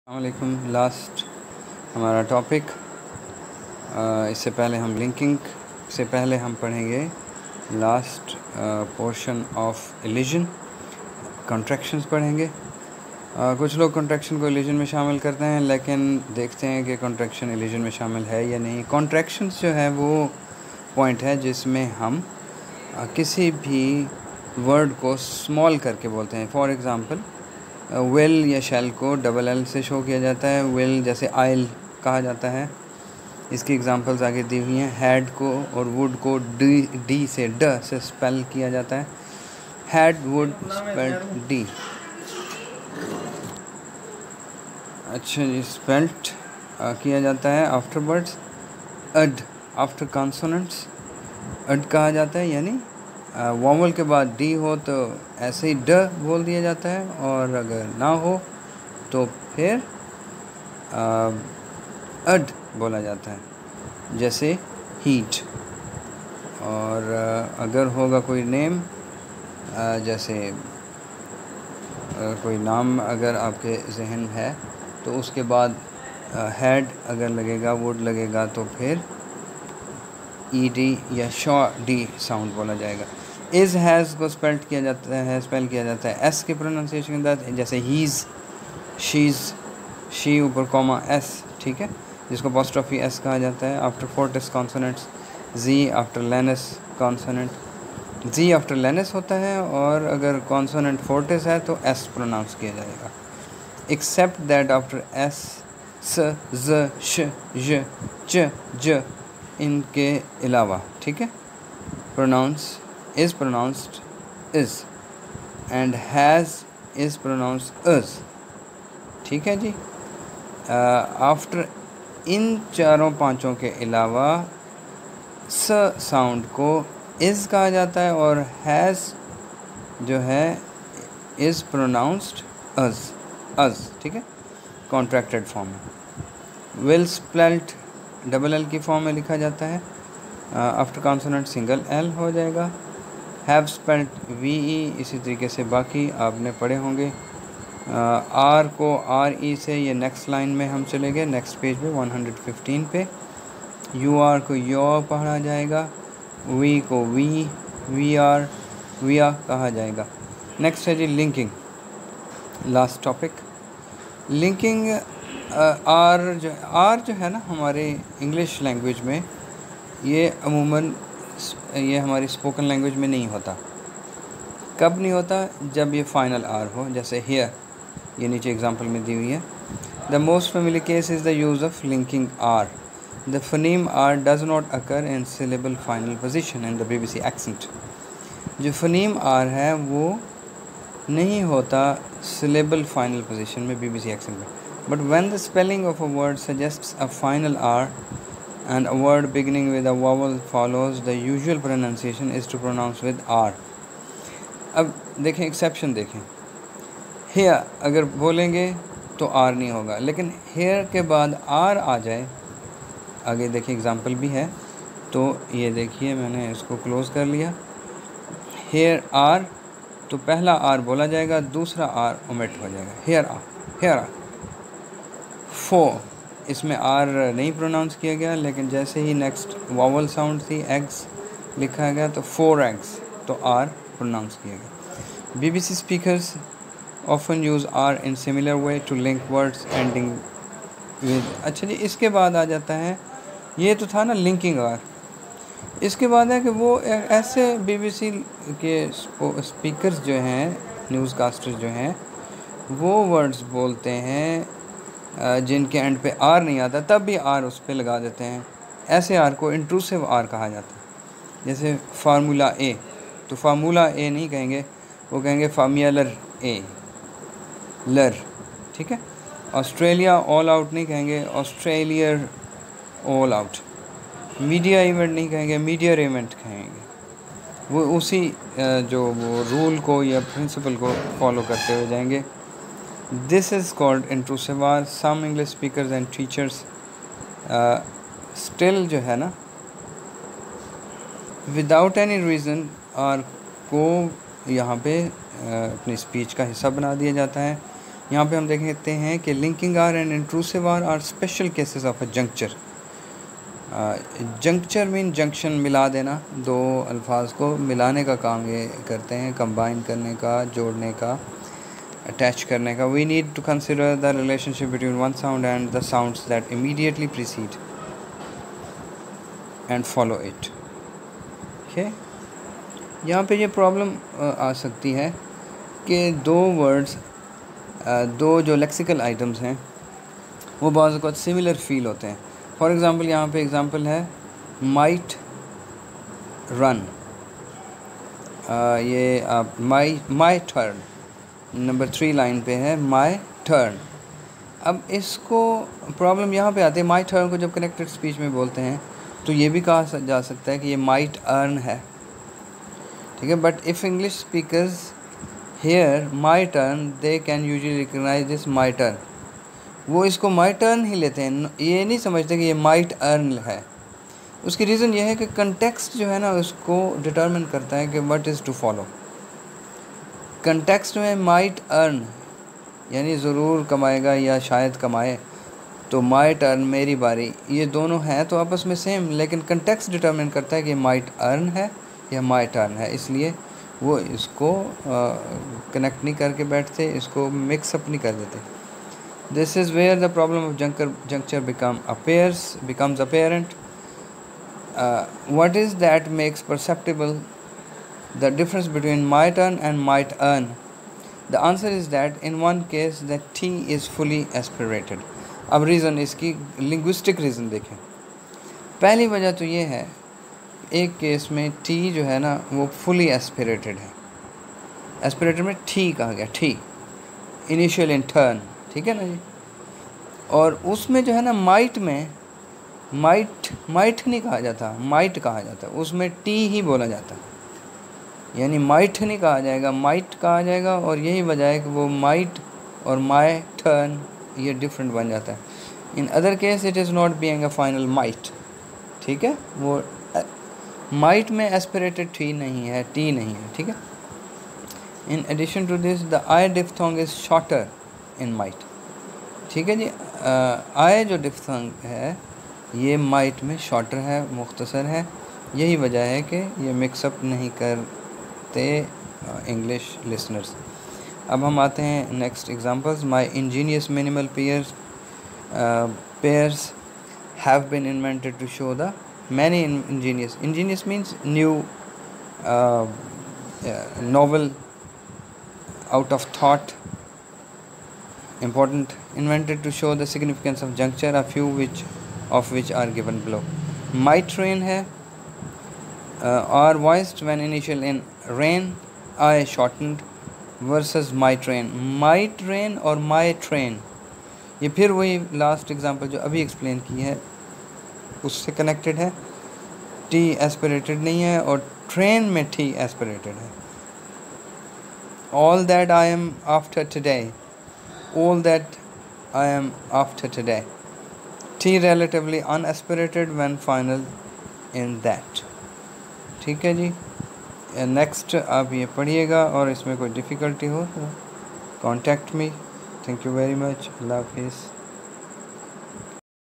अस्सलामुअलैकुम। लास्ट हमारा टॉपिक, इससे पहले हम लिंकिंग से पहले हम पढ़ेंगे लास्ट पोर्शन ऑफ इलिजन, कॉन्ट्रैक्शंस पढ़ेंगे। कुछ लोग कॉन्ट्रैक्शन को इलिजन में शामिल करते हैं, लेकिन देखते हैं कि कॉन्ट्रैक्शन इलिजन में शामिल है या नहीं। कॉन्ट्रैक्शंस जो है वो पॉइंट है जिसमें हम किसी भी वर्ड को स्मॉल करके बोलते हैं। फॉर एग्ज़ाम्पल विल या शैल को डबल एल से शो किया जाता है। विल जैसे आइल कहा जाता है। इसकी एग्जांपल्स आगे दी हुई हैं। हैड को और वुड को डी से ड से स्पेल किया जाता है। Had would spelled D. अच्छा जी, स्पेल्ट किया जाता है आफ्टर वर्ड्स। अड आफ्टर कॉन्सोनेंट्स अड कहा जाता है, यानी वॉवल के बाद डी हो तो ऐसे ही ड बोल दिया जाता है, और अगर ना हो तो फिर अड बोला जाता है, जैसे हीट। और अगर होगा कोई नेम, जैसे कोई नाम अगर आपके जहन है तो उसके बाद हैड अगर लगेगा, वुड लगेगा, तो फिर ई डी या शॉ डी साउंड बोला जाएगा। इज़ हैज़ को स्पेल किया जाता है एस के प्रोनाउंसिएशन के साथ, जैसे हीज़, शीज़, शी ऊपर कॉमा एस, ठीक है, जिसको अपोस्ट्रोफी एस कहा जाता है। आफ्टर फोर्टिस कॉन्सोनेंट्स जी आफ्टर लेनस कॉन्सोनेंट जी आफ्टर लेनस होता है, और अगर कॉन्सोनेंट फोर्टिस है तो एस प्रोनाउंस किया जाएगा। एक्सेप्ट दैट आफ्टर एस स ज श ज च ज, इनके अलावा, ठीक है, pronounce is pronounced is and has is pronounced is, ठीक है जी। आफ्टर इन चारों पांचों के अलावा स साउंड को is कहा जाता है, और has जो है is pronounced as, ठीक है, कॉन्ट्रैक्टेड फॉर्म में। will स्पेल्ट डबल एल की फॉर्म में लिखा जाता है। आफ्टर कॉन्सोनेंट सिंगल एल हो जाएगा। हैव स्पेल्ट वी ई, इसी तरीके से बाकी आपने पढ़े होंगे। आर को आर ई से ये नेक्स्ट लाइन में हम चले गए, नेक्स्ट पेज पे 115 पे। यू आर को यो पढ़ा जाएगा। वी को वी आर कहा जाएगा। नेक्स्ट है जी linking, last topic. Linking are जो है ना हमारे इंग्लिश लैंग्वेज में, ये अमूमन ये हमारी स्पोकन लैंग्वेज में नहीं होता। कब नहीं होता? जब ये फाइनल आर हो, जैसे हियर, ये नीचे एग्जांपल में दी हुई है। The most familiar case is the use of linking r. The phoneme r does not occur in syllable final position in the BBC accent. जो फनीम आर है वो नहीं होता सिलेबल फाइनल पोजीशन में बीबीसी एक्सेंट में। But when the spelling of a word suggests a final r and a word beginning with a vowel follows, the usual pronunciation is to pronounce with R. अब देखें exception देखें। here अगर बोलेंगे तो R नहीं होगा, लेकिन here के बाद R आ जाए, आगे देखिए एग्जाम्पल भी है, तो ये देखिए मैंने इसको क्लोज कर लिया। here R, तो पहला R बोला जाएगा, दूसरा R ओमिट हो जाएगा। here R। for, इसमें आर नहीं प्रोनाउंस किया गया, लेकिन जैसे ही नेक्स्ट वावल साउंड थी एग्स लिखा गया तो 4 एग्स, तो आर प्रोनाउंस किया गया। BBC speakers often use r in similar way to link words ending with. अच्छा जी, इसके बाद आ जाता है, ये तो था ना लिंकिंग आर। इसके बाद है कि वो ऐसे बीबीसी के स्पीकर्स जो हैं, न्यूज़ कास्टर्स जो हैं, वो वर्ड्स बोलते हैं जिनके एंड पे आर नहीं आता, तब भी आर उस पर लगा देते हैं। ऐसे आर को इंट्रूसिव आर कहा जाता है। जैसे फार्मूला ए, तो फार्मूला ए नहीं कहेंगे, वो कहेंगे फार्मियलर ए लर, ठीक है। ऑस्ट्रेलिया ऑल आउट नहीं कहेंगे, ऑस्ट्रेलियर ऑल आउट। मीडिया इवेंट नहीं कहेंगे, मीडियर इवेंट कहेंगे। वो उसी जो वो रूल को या प्रिंसिपल को फॉलो करते हुए जाएंगे। This is called intrusive R. Some English speakers and teachers still जो है ना, without any reason R को यहाँ पे अपनी स्पीच का हिस्सा बना दिया जाता है। यहाँ पे हम देखते हैं कि linking r and intrusive r special cases of a juncture. Juncture mean junction, मिला देना, दो अल्फाज को मिलाने का काम ये करते हैं, कंबाइन करने का, जोड़ने का, अटैच करने का। We need to consider the relationship between one sound and the sounds that immediately precede and follow it. Okay, यहाँ पे ये प्रॉब्लम आ सकती है कि दो वर्ड्स, दो जो लेक्सिकल आइटम्स हैं वो बहुत कुछ सिमिलर फील होते हैं। फॉर एग्ज़ाम्पल यहाँ पे एग्ज़ाम्पल है माइट रन, ये आप माई टर्न, नंबर 3 लाइन पे है माई टर्न। अब इसको प्रॉब्लम यहाँ पे आती है, माई टर्न को जब कनेक्टेड स्पीच में बोलते हैं तो ये भी कहा जा सकता है कि ये माइट अर्न है, ठीक है। But if English speakers hear my turn they can usually recognise this my turn, वो इसको माई टर्न ही लेते हैं, ये नहीं समझते कि ये माइट अर्न है। उसकी रीज़न ये है कि कंटेक्स्ट जो है ना उसको डिटर्मिन करता है कि what is to follow. Context में माइट अर्न यानी ज़रूर कमाएगा या शायद कमाए, तो माई टर्न मेरी बारी, ये दोनों हैं तो आपस में सेम, लेकिन कंटेक्स्ट डिटर्मिन करता है कि माइट अर्न है या माई टर्न है, इसलिए वो इसको कनेक्ट नहीं करके बैठते, इसको मिक्सअप नहीं कर देते। This is where the problem of juncture becomes apparent. What is that makes perceptible the difference between my turn and might earn? The answer is that in one case the T is fully aspirated. अब reason, इसकी linguistic reason देखें। पहली वजह तो ये है, एक case में T जो है ना वो फुली एस्पिरेटेड है। एस्पिरेटेड में T कहा गया, T इनिशियल इन टर्न, ठीक है ना जी। और उसमें जो है ना माइट में माइट नहीं कहा जाता, माइट कहा जाता, उसमें टी ही बोला जाता, यानी माइट नहीं कहा जाएगा, माइट कहा जाएगा। और यही वजह है कि वो माइट और माई टर्न ये डिफरेंट बन जाता है। In other case it is not being a final might, ठीक है। वो माइट में एस्पिरेटेड टी नहीं है, टी नहीं है, ठीक है। In addition to this the I diphthong is shorter in might, ठीक है जी। आई जो डिफ्थोंग है ये माइट में शॉर्टर है, मुख्तसर है, यही वजह है कि ये मिक्सअप नहीं करते इंग्लिश लिसनर्स। अब हम आते हैं next examples. My ingenious minimal pairs have been invented to show the many ingenious means new, novel, out of thought, important, invented to show the significance of juncture, a few of which are given below. My train है, are voiced when initial in rain, I shortened versus my train. My train और my train ये फिर वही last example जो अभी explain की है उससे कनेक्टेड है। टी एस्पिरेटेड नहीं है और ट्रेन में टी एस्पिरेटेड है। all that I am after today, all that I am after today, T relatively unaspirated when final in that, ठीक है जी। नेक्स्ट आप ये पढ़िएगा और इसमें कोई डिफ़िकल्टी हो तो contact me. Thank you very much. अल्लाह हाफिज़।